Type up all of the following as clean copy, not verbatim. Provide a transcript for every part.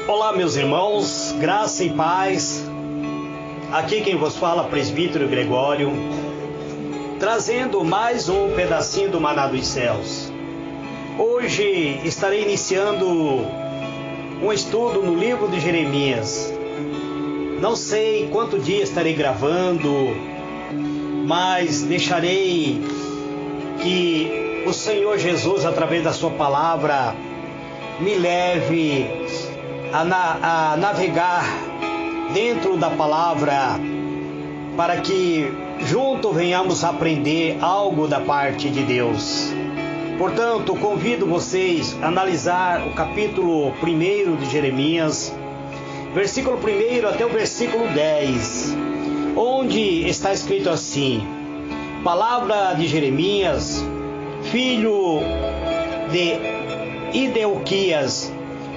Olá, meus irmãos, graça e paz. Aqui quem vos fala, presbítero Gregório, trazendo mais um pedacinho do Maná dos Céus. Hoje estarei iniciando um estudo no livro de Jeremias. Não sei quanto dia estarei gravando, mas deixarei que o Senhor Jesus, através da sua palavra, me leve a navegar dentro da palavra, para que junto venhamos aprender algo da parte de Deus. Portanto, convido vocês a analisar o capítulo 1 de Jeremias, versículo 1 até o versículo 10, onde está escrito assim: palavra de Jeremias, filho de Ildequias,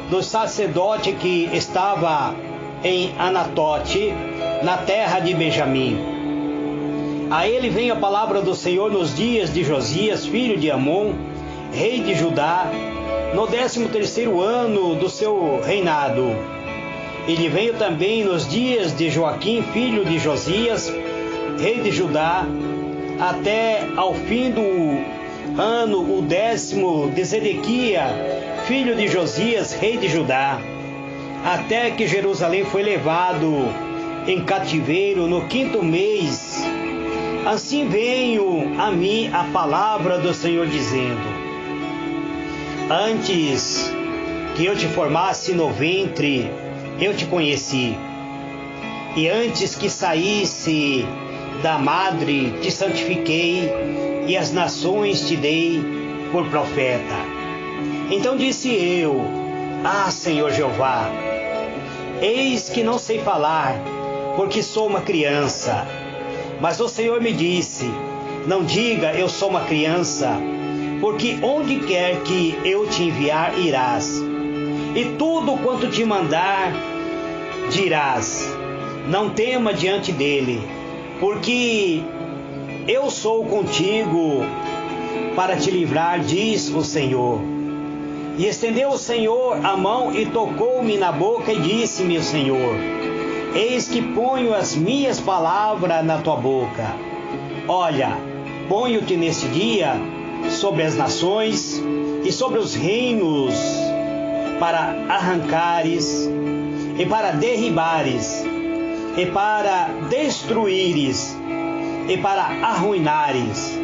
do sacerdote que estava em Anatote, na terra de Benjamim. A ele veio a palavra do Senhor nos dias de Josias, filho de Amon, rei de Judá, no 13º ano do seu reinado. Ele veio também nos dias de Joaquim, filho de Josias, rei de Judá, até ao fim do ano, o 10º de Zedequias, filho de Josias, rei de Judá, até que Jerusalém foi levado em cativeiro no 5º mês. Assim veio a mim a palavra do Senhor dizendo: antes que eu te formasse no ventre, eu te conheci, e antes que saísse da madre, te santifiquei, e as nações te dei por profeta. Então disse eu: ah, Senhor Jeová, eis que não sei falar, porque sou uma criança. Mas o Senhor me disse: não diga eu sou uma criança, porque onde quer que eu te enviar, irás. E tudo quanto te mandar, dirás. Não tema diante dele, porque eu sou contigo para te livrar, diz o Senhor. E estendeu o Senhor a mão e tocou-me na boca e disse-me o Senhor: eis que ponho as minhas palavras na tua boca. Olha, ponho-te neste dia sobre as nações e sobre os reinos, para arrancares e para derribares e para destruíres e para arruinares,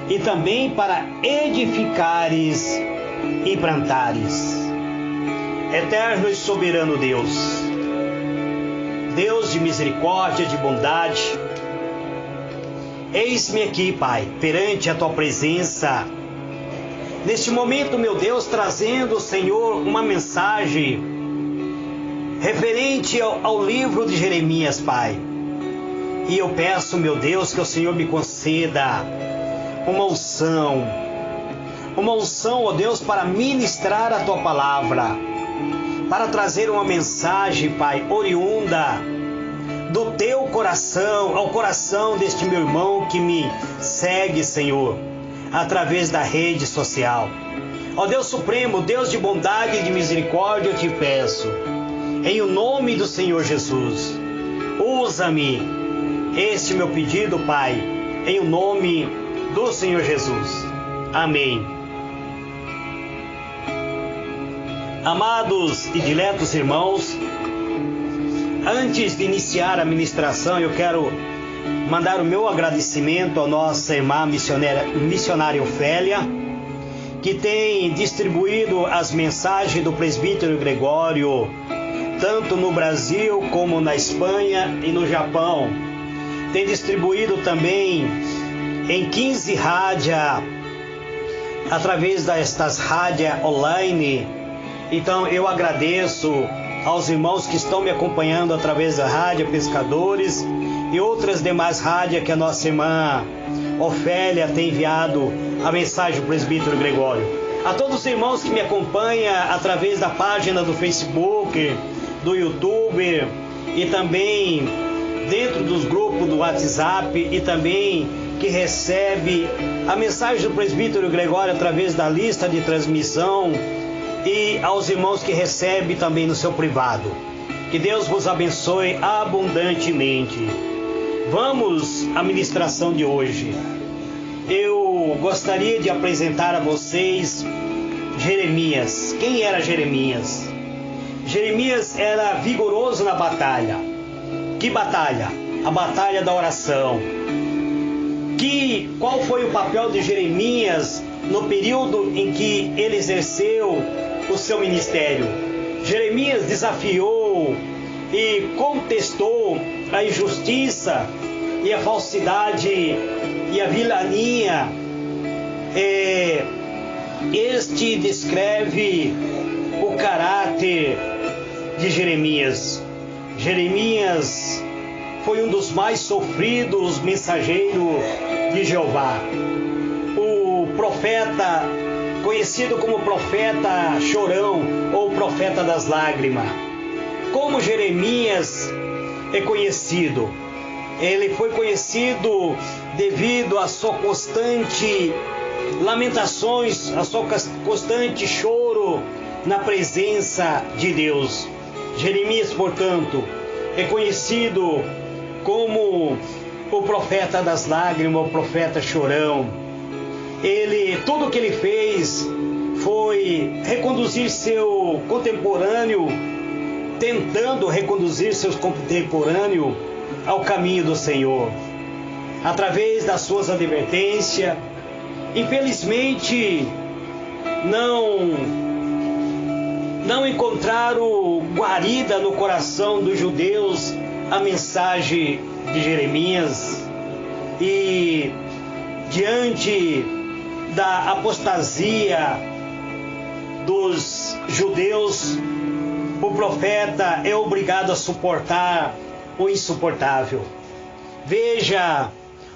e também para edificares e plantares. Eterno e soberano Deus, Deus de misericórdia, de bondade, eis-me aqui, Pai, perante a tua presença, neste momento, meu Deus, trazendo, Senhor, uma mensagem referente ao livro de Jeremias, Pai. E eu peço, meu Deus, que o Senhor me conceda uma unção, ó Deus, para ministrar a tua palavra, para trazer uma mensagem, Pai, oriunda do teu coração ao coração deste meu irmão que me segue, Senhor, através da rede social. Ó Deus Supremo, Deus de bondade e de misericórdia, eu te peço, em o nome do Senhor Jesus, usa-me. Este meu pedido, Pai, em o nome do Senhor Jesus. Amém. Amados e diletos irmãos, antes de iniciar a ministração, eu quero mandar o meu agradecimento à nossa irmã missionária Ofélia, que tem distribuído as mensagens do presbítero Gregório, tanto no Brasil como na Espanha e no Japão. Tem distribuído também em 15 rádios, através destas rádios online. Então eu agradeço aos irmãos que estão me acompanhando através da Rádio Pescadores e outras demais rádios que a nossa irmã Ofélia tem enviado a mensagem do presbítero Gregório. A todos os irmãos que me acompanham através da página do Facebook, do YouTube e também dentro dos grupos do WhatsApp, e também que recebe a mensagem do presbítero Gregório através da lista de transmissão e aos irmãos que recebem também no seu privado. Que Deus vos abençoe abundantemente. Vamos à ministração de hoje. Eu gostaria de apresentar a vocês Jeremias. Quem era Jeremias? Jeremias era vigoroso na batalha. Que batalha? A batalha da oração. Qual foi o papel de Jeremias no período em que ele exerceu o seu ministério? Jeremias desafiou e contestou a injustiça e a falsidade e a vilania. Este descreve o caráter de Jeremias. Jeremias foi um dos mais sofridos mensageiros de Jeová. O profeta, conhecido como profeta chorão ou profeta das lágrimas. Como Jeremias é conhecido? Ele foi conhecido devido à sua constante lamentações, a sua constante choro na presença de Deus. Jeremias, portanto, é conhecido como o profeta das lágrimas, o profeta chorão. Tudo o que ele fez foi reconduzir seu contemporâneo, tentando reconduzir seus contemporâneos ao caminho do Senhor, através das suas advertências. Infelizmente, não encontraram guarida no coração dos judeus a mensagem de Jeremias, e diante da apostasia dos judeus, o profeta é obrigado a suportar o insuportável. Veja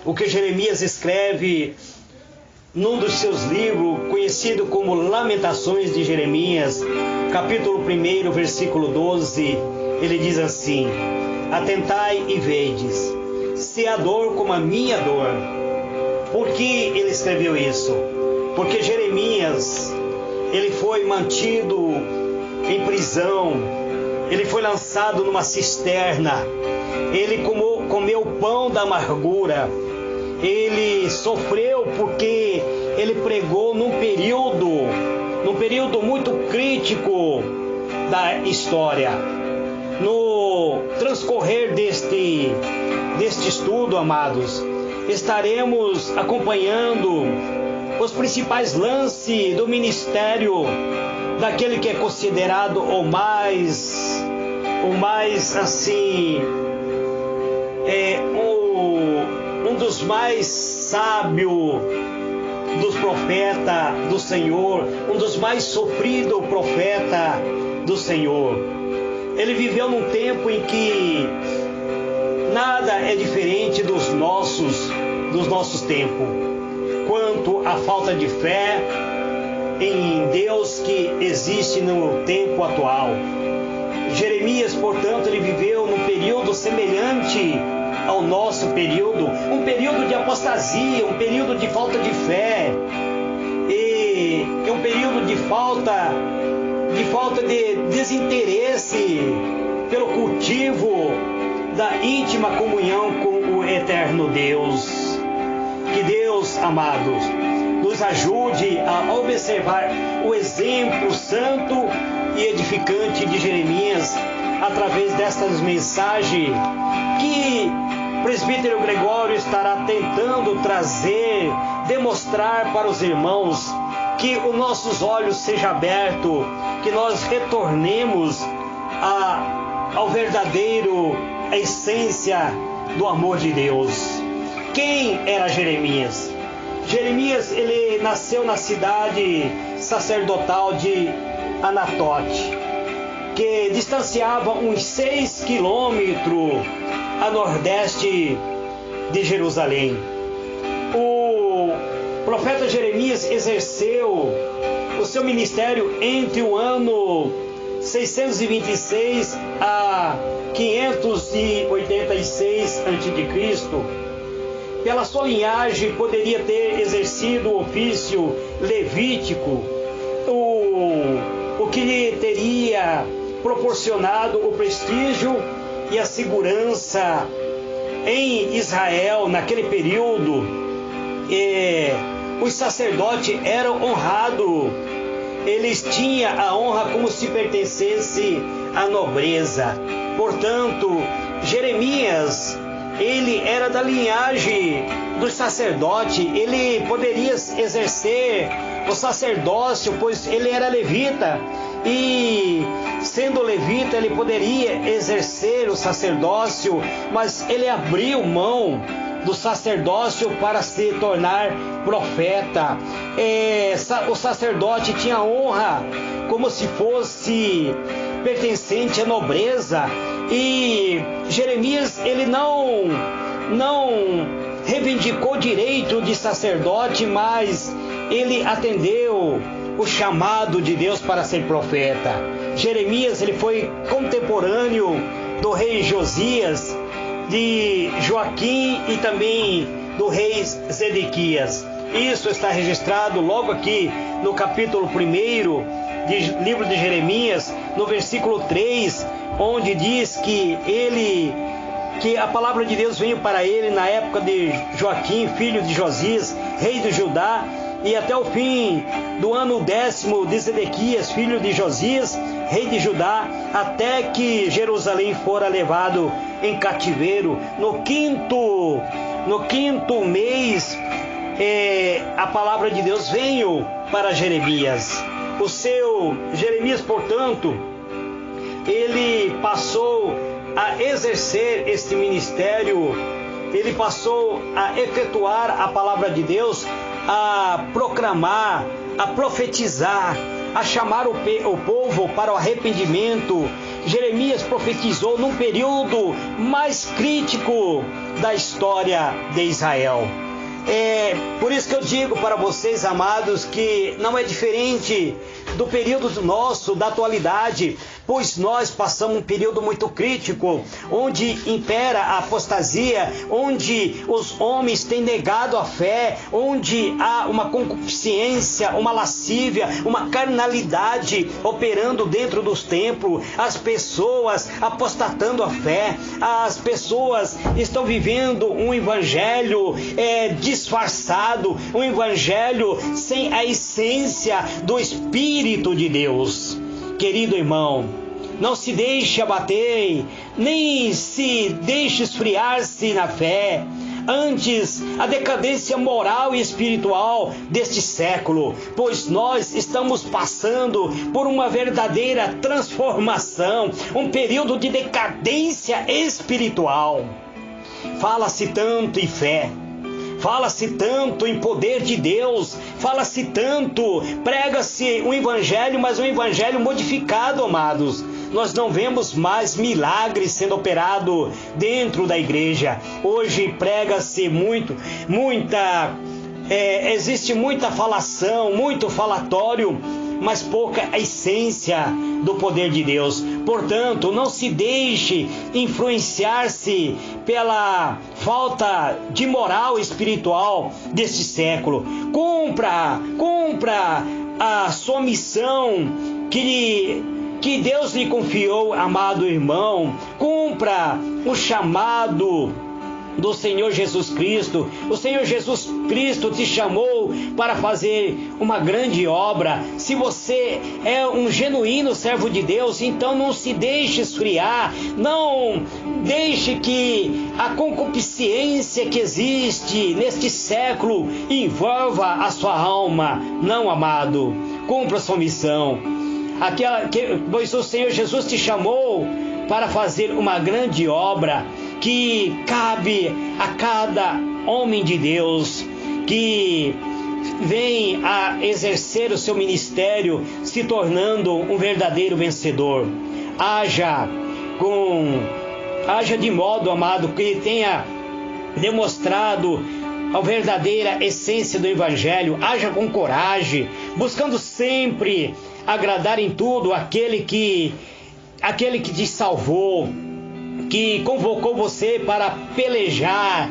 o que Jeremias escreve num dos seus livros, conhecido como Lamentações de Jeremias, capítulo 1, versículo 12. Ele diz assim: atentai e vedes, se a dor como a minha dor. Por que ele escreveu isso? Porque Jeremias, ele foi mantido em prisão, ele foi lançado numa cisterna, ele comeu o pão da amargura, ele sofreu porque ele pregou num período muito crítico da história. No transcorrer deste estudo, amados, estaremos acompanhando os principais lances do ministério daquele que é considerado o mais assim, um dos mais sábios dos profetas do Senhor, um dos mais sofridos profetas do Senhor. Ele viveu num tempo em que nada é diferente dos nossos tempos, quanto à falta de fé em Deus que existe no tempo atual. Jeremias, portanto, ele viveu num período semelhante ao nosso período, um período de apostasia, um período de falta de fé, e é um período de falta de desinteresse pelo cultivo da íntima comunhão com o eterno Deus. Que Deus, amados, nos ajude a observar o exemplo santo e edificante de Jeremias através destas mensagens que o presbítero Gregório estará tentando trazer, demonstrar para os irmãos, que os nossos olhos sejam abertos, que nós retornemos ao verdadeiro essência do amor de Deus. Quem era Jeremias? Jeremias, ele nasceu na cidade sacerdotal de Anatote, que distanciava uns 6 quilômetros a nordeste de Jerusalém. O profeta Jeremias exerceu o seu ministério entre o ano 626 a 586 a.C. Pela sua linhagem, poderia ter exercido o ofício levítico. O que lhe teria proporcionado o prestígio e a segurança em Israel naquele período. Os sacerdotes eram honrados, eles tinham a honra como se pertencesse à nobreza. Portanto, Jeremias, ele era da linhagem dos sacerdotes, ele poderia exercer o sacerdócio, pois ele era levita, e sendo levita ele poderia exercer o sacerdócio, mas ele abriu mão do sacerdócio para se tornar profeta. O sacerdote tinha honra como se fosse pertencente à nobreza, e Jeremias, ele não reivindicou direito de sacerdote, mas ele atendeu o chamado de Deus para ser profeta. Jeremias, ele foi contemporâneo do rei Josias, de Joaquim e também do rei Zedequias. Isso está registrado logo aqui no capítulo 1 do livro de Jeremias, no versículo 3, onde diz que a palavra de Deus veio para ele na época de Joaquim, filho de Josias, rei de Judá, e até o fim do ano 10º de Zedequias, filho de Josias, rei de Judá, até que Jerusalém fora levado em cativeiro. No quinto mês, a palavra de Deus veio para Jeremias. Jeremias, portanto, ele passou a exercer este ministério, ele passou a efetuar a palavra de Deus, a proclamar, a profetizar, a chamar o povo para o arrependimento. Jeremias profetizou num período mais crítico da história de Israel. Por isso que eu digo para vocês, amados, que não é diferente do período nosso, da atualidade, pois nós passamos um período muito crítico, onde impera a apostasia, onde os homens têm negado a fé, onde há uma concupiscência, uma lascívia, uma carnalidade operando dentro dos templos, as pessoas apostatando a fé, as pessoas estão vivendo um evangelho disfarçado, um evangelho sem a essência do Espírito de Deus. Querido irmão, não se deixe abater, nem se deixe esfriar-se na fé. Antes, a decadência moral e espiritual deste século, pois nós estamos passando por uma verdadeira transformação, um período de decadência espiritual. Fala-se tanto em fé, fala-se tanto em poder de Deus, fala-se tanto, prega-se um evangelho, mas um evangelho modificado, amados. Nós não vemos mais milagres sendo operados dentro da igreja. Hoje prega-se existe muita falação, muito falatório, mas pouca essência do poder de Deus. Portanto, não se deixe influenciar-se pela falta de moral espiritual deste século. Cumpra a sua missão que Deus lhe confiou, amado irmão. Cumpra o chamado do Senhor Jesus Cristo. O Senhor Jesus Cristo te chamou para fazer uma grande obra. Se você é um genuíno servo de Deus, então não se deixe esfriar, não deixe que a concupiscência que existe neste século envolva a sua alma. Não, amado, cumpra a sua missão. Pois o Senhor Jesus te chamou para fazer uma grande obra que cabe a cada homem de Deus que vem a exercer o seu ministério, se tornando um verdadeiro vencedor. Haja de modo, amado, que tenha demonstrado a verdadeira essência do Evangelho. Haja com coragem, buscando sempre agradar em tudo aquele que te salvou, que convocou você para pelejar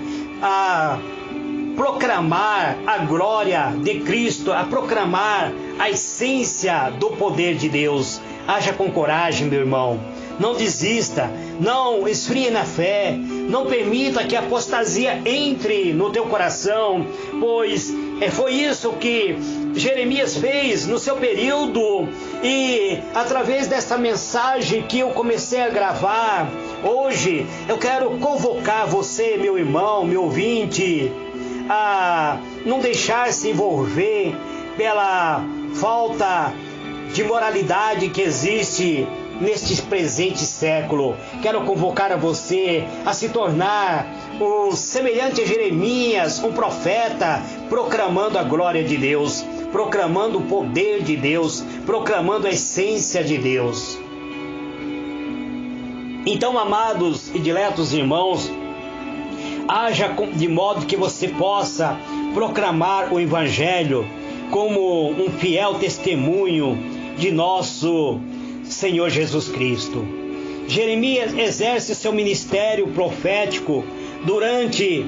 proclamar a glória de Cristo, a proclamar a essência do poder de Deus. Haja com coragem, meu irmão. Não desista, não esfrie na fé, não permita que a apostasia entre no teu coração, pois foi isso que Jeremias fez no seu período. E através dessa mensagem que eu comecei a gravar hoje, eu quero convocar você, meu irmão, meu ouvinte, a não deixar se envolver pela falta de moralidade que existe neste presente século. Quero convocar a você a se tornar um semelhante a Jeremias, um profeta, proclamando a glória de Deus, proclamando o poder de Deus, proclamando a essência de Deus. Então, amados e diletos irmãos, haja de modo que você possa proclamar o Evangelho como um fiel testemunho de nosso Senhor Jesus Cristo. Jeremias exerce seu ministério profético durante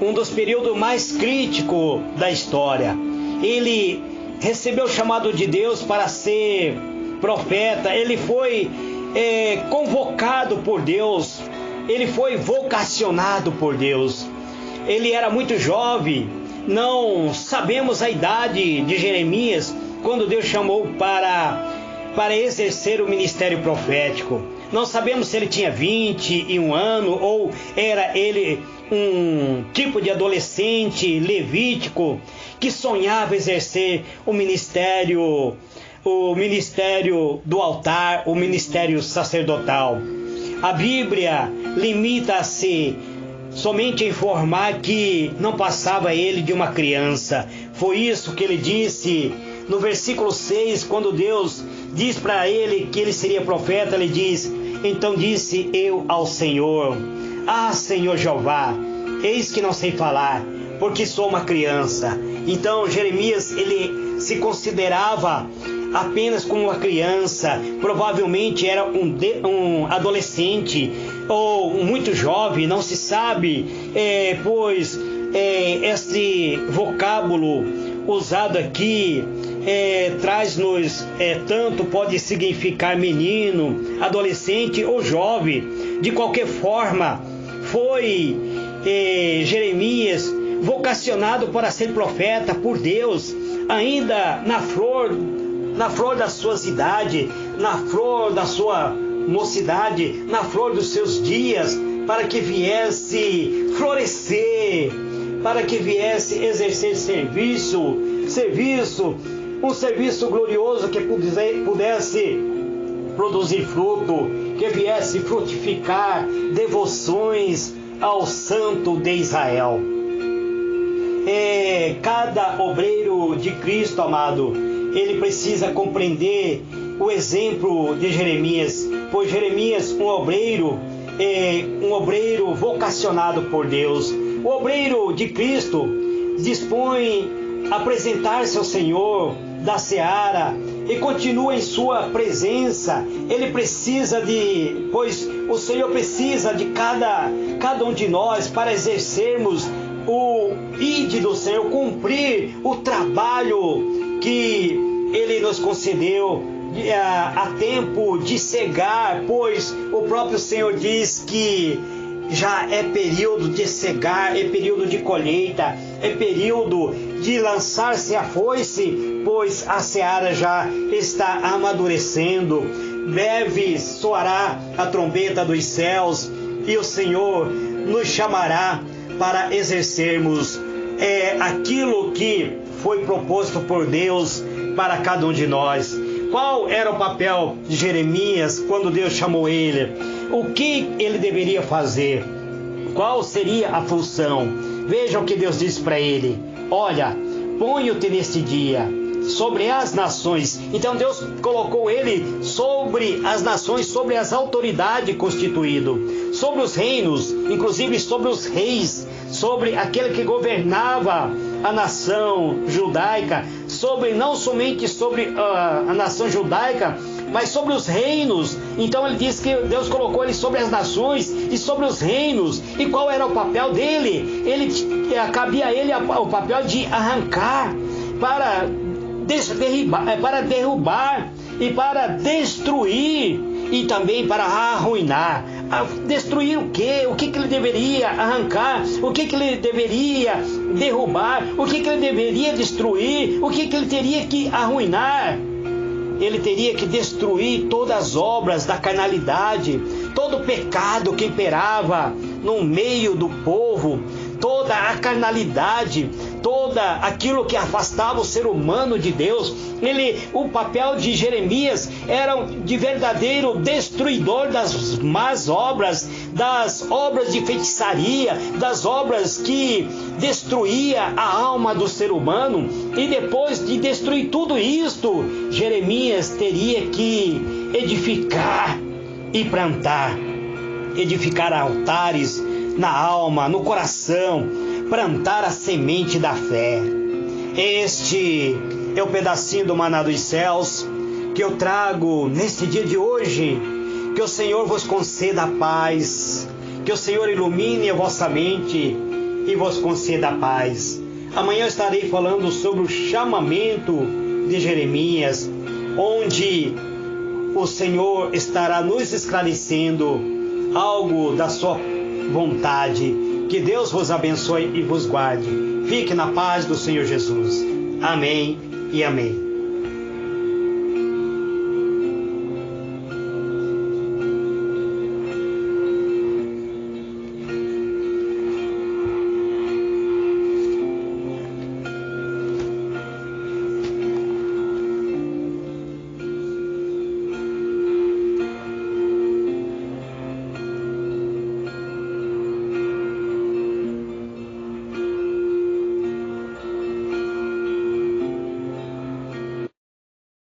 um dos períodos mais críticos da história. Ele recebeu o chamado de Deus para ser profeta. Ele foi convocado por Deus. Ele foi vocacionado por Deus. Ele era muito jovem. Não sabemos a idade de Jeremias quando Deus chamou para exercer o ministério profético. Não sabemos se ele tinha 21 anos ou era ele um tipo de adolescente levítico que sonhava exercer o ministério do altar, o ministério sacerdotal. A Bíblia limita-se somente a informar que não passava ele de uma criança. Foi isso que ele disse no versículo 6, quando Deus diz para ele que ele seria profeta. Ele diz: então disse eu ao Senhor: ah, Senhor Jeová, eis que não sei falar, porque sou uma criança. Então Jeremias, ele se considerava apenas como uma criança, provavelmente era um adolescente ou muito jovem, não se sabe, pois este vocábulo usado aqui traz-nos tanto pode significar menino, adolescente ou jovem. De qualquer forma, foi Jeremias vocacionado para ser profeta por Deus, ainda na flor da sua idade, na flor da sua mocidade, na flor dos seus dias, para que viesse florescer, para que viesse exercer um serviço glorioso que pudesse produzir fruto, que viesse frutificar devoções ao Santo de Israel. Cada obreiro de Cristo, amado, ele precisa compreender o exemplo de Jeremias, pois Jeremias, um obreiro vocacionado por Deus. O obreiro de Cristo dispõe a apresentar-se ao Senhor da seara e continua em sua presença. Ele precisa pois o Senhor precisa de cada um de nós para exercermos o ide do Senhor, cumprir o trabalho que Ele nos concedeu a tempo de cegar, pois o próprio Senhor diz que já é período de cegar, é período de colheita, é período de lançar-se a foice, pois a seara já está amadurecendo. Breve soará a trombeta dos céus e o Senhor nos chamará para exercermos aquilo que foi proposto por Deus para cada um de nós. Qual era o papel de Jeremias quando Deus chamou ele? O que ele deveria fazer? Qual seria a função? Veja o que Deus disse para ele: olha, ponho-te neste dia sobre as nações. Então Deus colocou ele sobre as nações, sobre as autoridades constituídas, sobre os reinos, inclusive sobre os reis, sobre aquele que governava a nação judaica, não somente sobre a nação judaica, mas sobre os reinos. Então ele diz que Deus colocou ele sobre as nações e sobre os reinos. E qual era o papel dele? Cabia a ele o papel de arrancar, para derrubar e para destruir, e também para arruinar. Destruir o quê? O que ele deveria arrancar? O que ele deveria derrubar? O que ele deveria destruir? O que ele teria que arruinar? Ele teria que destruir todas as obras da carnalidade, todo o pecado que imperava no meio do povo, toda a carnalidade, toda aquilo que afastava o ser humano de Deus. O papel de Jeremias era de verdadeiro destruidor das más obras, das obras de feitiçaria, das obras que destruía a alma do ser humano. E depois de destruir tudo isto, Jeremias teria que edificar e plantar, edificar altares na alma, no coração, plantar a semente da fé. Este é o pedacinho do maná dos céus que eu trago neste dia de hoje. Que o Senhor vos conceda a paz, que o Senhor ilumine a vossa mente e vos conceda a paz. Amanhã eu estarei falando sobre o chamamento de Jeremias, onde o Senhor estará nos esclarecendo algo da sua vontade. Que Deus vos abençoe e vos guarde. Fique na paz do Senhor Jesus. Amém e amém.